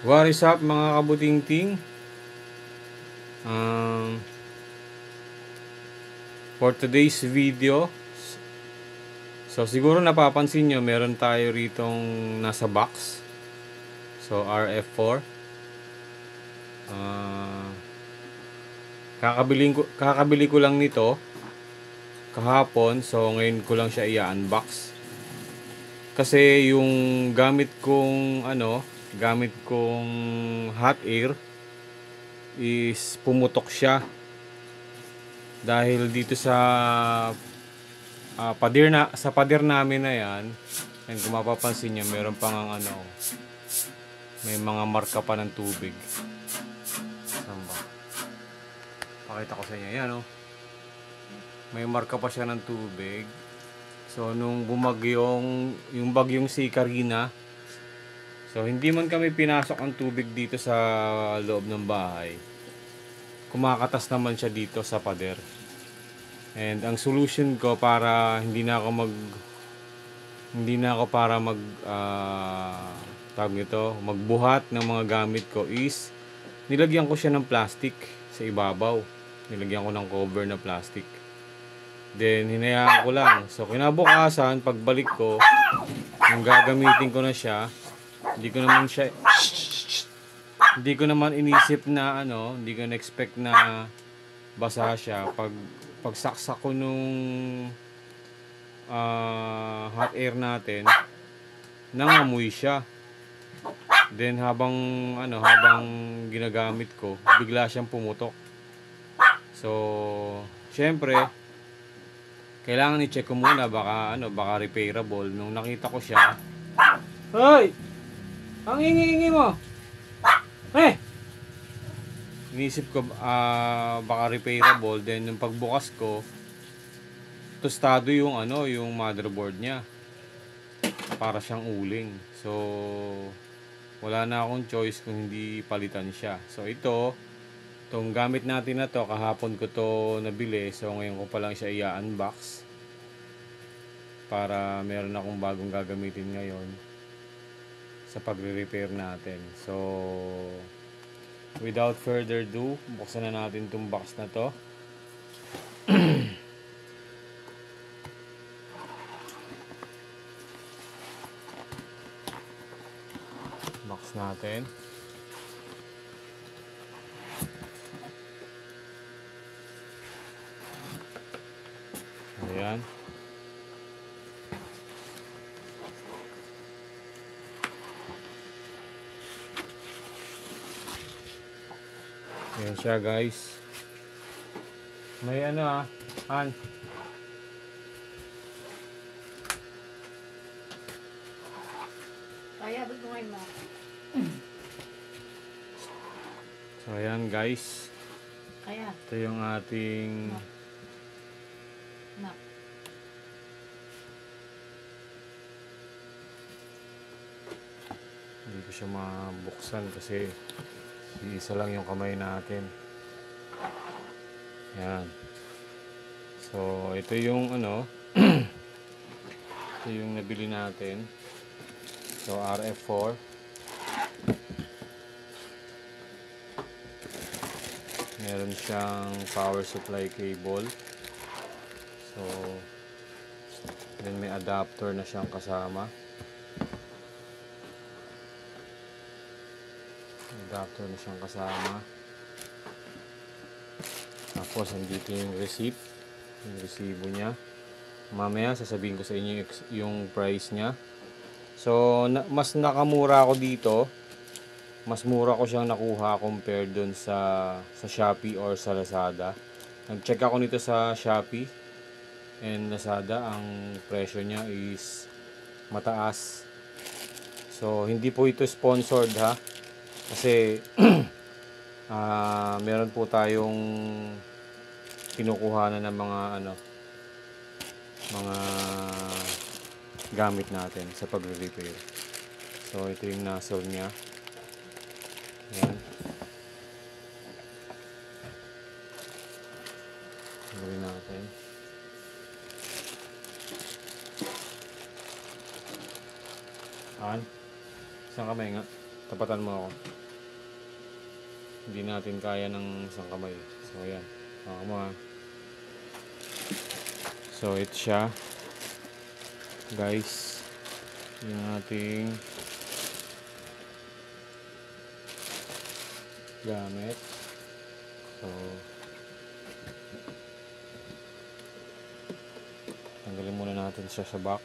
What is up mga kabutingting? For today's video, so siguro napapansin nyo meron tayo ritong nasa box. So RF4. Kakabili ko lang nito kahapon, so ngayon ko lang siya i-unbox. Kasi yung gamit kong hot air is pumutok siya dahil dito sa pader namin na yan. And kung mapapansin nyo, meron pang may mga marka pa ng tubig. Saan ba? Pakita ko sa inyo yan, oh. May marka pa siya ng tubig. So nung bumagyong yung bagyong si Karina, so hindi man kami pinasok ang tubig dito sa loob ng bahay, kumakatas naman siya dito sa pader. And ang solution ko para hindi na ako magbuhat ng mga gamit ko is nilagyan ko siya ng plastic sa ibabaw. Nilagyan ko ng cover na plastic. Then hinayaan ko lang. So kinabukasan, pagbalik ko, yung gagamitin ko na siya, hindi ko naman inisip na hindi ko na-expect na basa siya. Pagsaksak ko nung hot air natin, nangamoy siya. Then habang ginagamit ko, bigla siyang pumutok. So syempre kailangan i-check ko muna, baka repairable. Nung nakita ko siya, hoy! Ang hingi-hingi mo! Inisip ko baka repairable. Then nung pagbukas ko, tostado yung motherboard niya. Para siyang uling. So wala na akong choice kung hindi palitan siya. So itong gamit natin na to, kahapon ko to nabili. So ngayon ko pa lang siya i-unbox para meron akong bagong gagamitin ngayon sa pagre-repair natin. So without further ado, buksan na natin itong box na to. Box natin. Ayan. Ayan siya, guys. May Kaya bigay mo. So ayan, guys. Kaya. Ito yung ating hindi ko siya mabuksan kasi isa lang yung kamay natin. Ayan. So ito yung ito yung nabili natin. So RF4. Meron siyang power supply cable. So then may adapter na siyang kasama. Tapos andito yung receipt, yung resibo niya. Mamaya sasabihin ko sa inyo yung price niya. So mas nakamura ako dito. Mas mura ko siyang nakuha compared dun sa Shopee or sa Lazada. Nag-check ako nito sa Shopee and Lazada. Ang presyo niya is mataas. So hindi po ito sponsored, ha. Kasi meron po tayong kinukuhanan ng mga gamit natin sa pagre-repair. So ito yung nozzle niya. Ayan. Gawin natin. Isang kamay nga. Tapatan mo ako. Hindi natin kaya ng isang kamay. So ayan, mga. So ito siya, guys, yung ating gamit. So tanggalin muna natin siya sa box.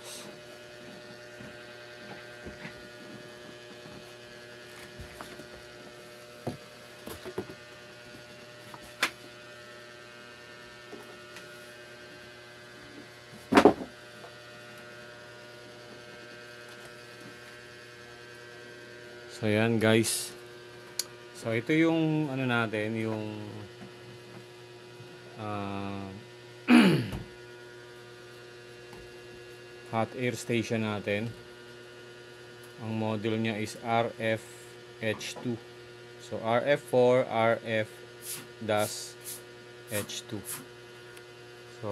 So yan guys. So ito yung ano natin, yung hot air station natin. Ang model niya is RFH2. So RF4, RF-H2. So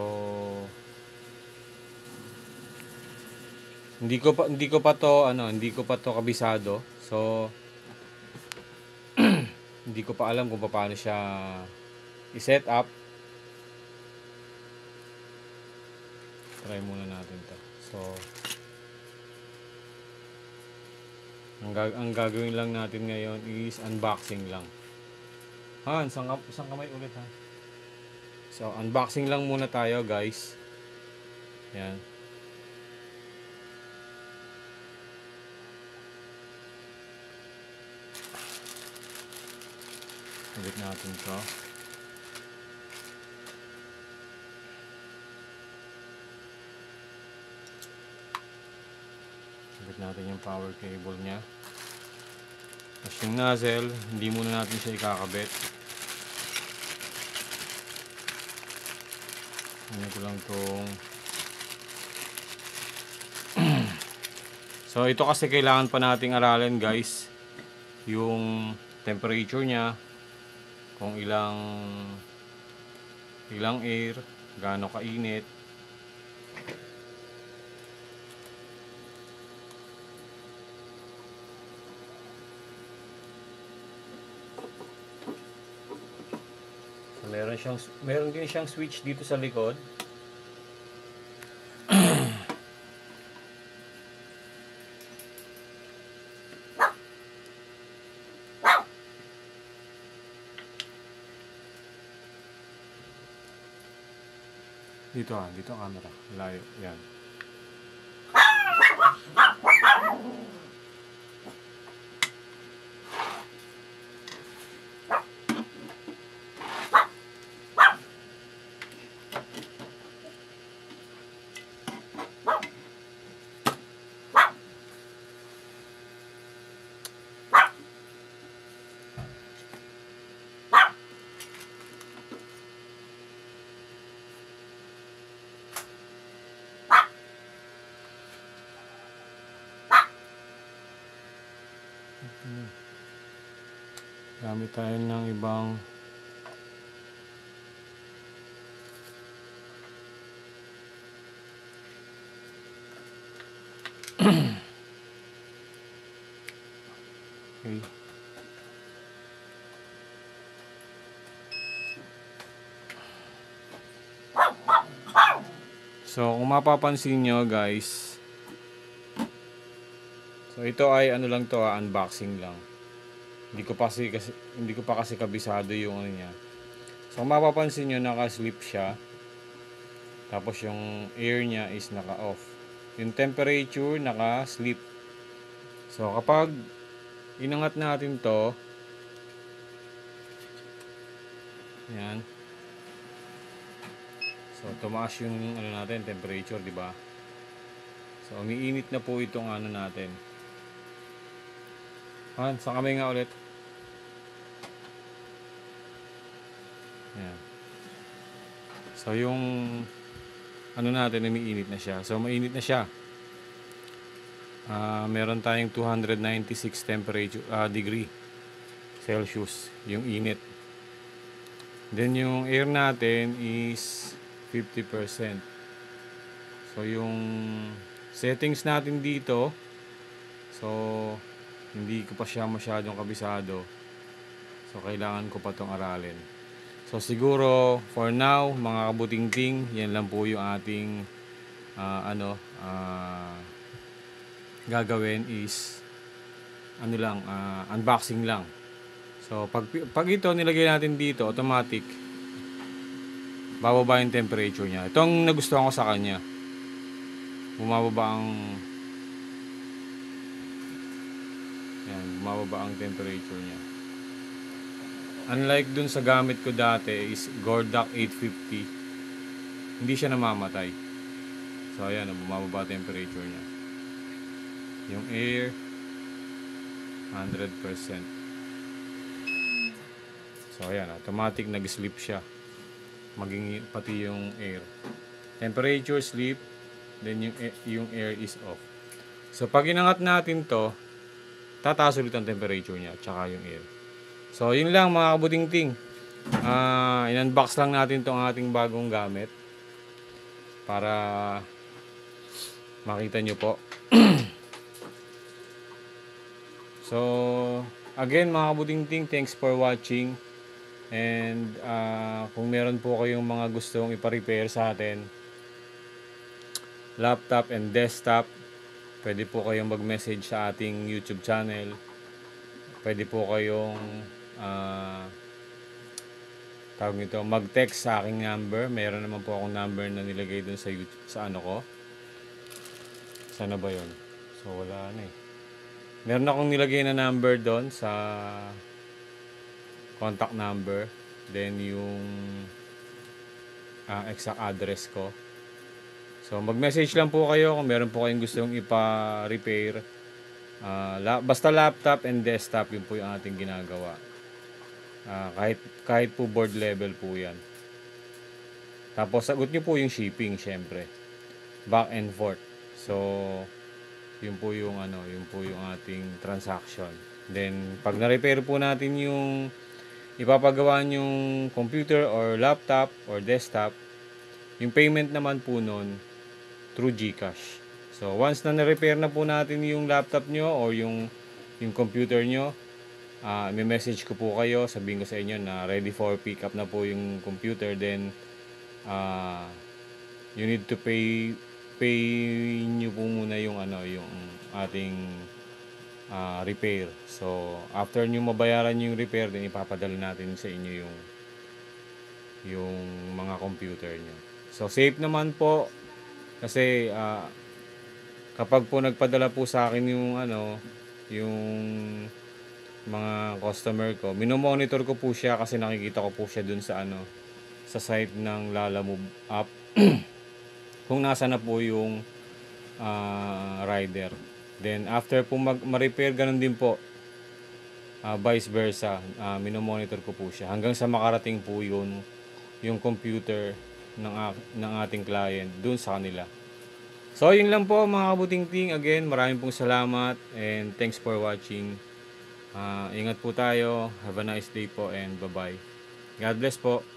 hindi ko pa to kabisado. So hindi ko pa alam kung paano siya i-set up. Try muna natin to. So ang gagawin lang natin ngayon is unboxing lang. Isang kamay ulit ha. So unboxing lang muna tayo guys. Yan. Ulit natin to. Ulit natin yung power cable nya. Tapos yung nozzle, hindi muna natin siya ikakabit. Ano ko lang tong So ito kasi kailangan pa nating aralin guys, yung temperature nya, kung ilang air, gaano kainit. So, meron din siyang switch dito sa likod. Dito camera. Layo. Yan. Gamit tayo ng ibang okay. So kung mapapansin nyo guys, so ito ay ano lang to, unboxing lang. Hindi ko pa kasi kabisado yung ano niya. So kung mapapansin nyo, naka-slip siya. Tapos yung air niya is naka-off. Yung temperature naka-slip. So kapag inangat natin to, yan. So tumaas yung ano natin, temperature, di ba? So umiinit na po itong ano natin. Sa kamay nga ulit. Yan. So yung ano natin, umiinit na siya. So mainit na siya. Meron tayong 296 degree Celsius yung init. Then yung air natin is 50%. So yung settings natin dito, so hindi ko pa siya masyadong kabisado. So So, kailangan ko pa itong aralin. So, siguro, for now, mga kabutingting, yan lang po yung ating gagawin is unboxing lang. So, pag ito nilagay natin dito, automatic, bababa yung temperature niya. Ito ang nagustuhan ko sa kanya. Bumababa ang temperature niya. Unlike dun sa gamit ko dati is Gordak 850, hindi siya namamatay. So ayan, bumababa temperature niya. Yung air 100%. So ayan, automatic nag-sleep siya. Maging pati yung air. Temperature sleep, then yung air is off. So pag inangat natin to, tataas ulit ang temperature niya tsaka yung air. So yun lang mga kabutingting. In-unbox lang natin tong ating bagong gamit para makita nyo po. So again mga kabutingting, thanks for watching. And kung meron po kayong mga gustong ipa-repair sa atin, laptop and desktop, pwede po kayong mag-message sa ating YouTube channel. Pwede po kayong mag-text sa aking number. Meron naman po akong number na nilagay dun sa YouTube, sa ano ko. Sana ba yun? So wala na eh. Meron akong nilagay na number doon sa contact number. Then yung exact address ko. So mag-message lang po kayo kung meron po kayong gustong ipa-repair. Basta laptop and desktop, yun po yung ating ginagawa. Kahit po board level po yan. Tapos sagot nyo po yung shipping, syempre. Back and forth. So yun po yung ating transaction. Then pag na-repair po natin yung ipapagawa yung computer or laptop or desktop, yung payment naman po nun through GCash. So once na na-repair na po natin yung laptop nyo or yung computer nyo, may message ko po kayo, sabihin ko sa inyo na ready for pick up na po yung computer. Then you need to pay nyo po muna yung ating repair. So after nyo mabayaran yung repair, then ipapadala natin sa inyo yung mga computer nyo. So safe naman po kasi kapag po nagpadala po sa akin yung mga customer ko, minomonitor ko po siya kasi nakikita ko po siya dun sa sa site ng Lalamove app kung nasa na po yung rider. Then after po ma-repair, ganun din po, vice versa, minomonitor ko po siya hanggang sa makarating po yung computer ng ating client dun sa kanila. So yun lang po mga kabutingting. Again, maraming pong salamat and thanks for watching. Ingat po tayo. Have a nice day po and bye-bye. God bless po.